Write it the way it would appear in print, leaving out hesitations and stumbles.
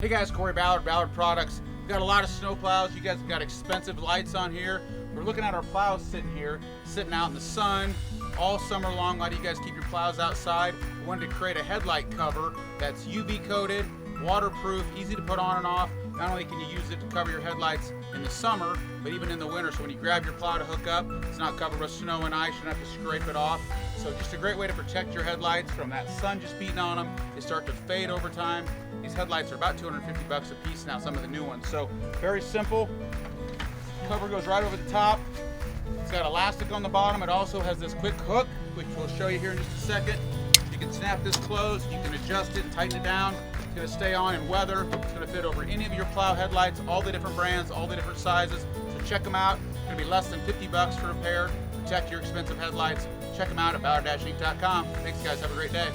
Hey guys, Corey Ballard, Ballard Products. We've got a lot of snow plows. You guys have got expensive lights on here. We're looking at our plows sitting here, sitting out in the sun all summer long. Why do you guys keep your plows outside? We wanted to create a headlight cover that's UV coated, waterproof, easy to put on and off. Not only can you use it to cover your headlights in the summer, but even in the winter. So when you grab your plow to hook up, it's not covered with snow and ice. You don't have to scrape it off. So just a great way to protect your headlights from that sun just beating on them. They start to fade over time. These headlights are about 250 bucks a piece now, some of the new ones. So very simple. Cover goes right over the top. It's got elastic on the bottom. It also has this quick hook, which we'll show you here in just a second. You can snap this closed. You can adjust it and tighten it down. It's going to stay on in weather. It's going to fit over any of your plow headlights, all the different brands, all the different sizes. So check them out. It's going to be less than 50 bucks for a pair. Protect your expensive headlights. Check them out at ballard-inc.com. Thanks guys. Have a great day.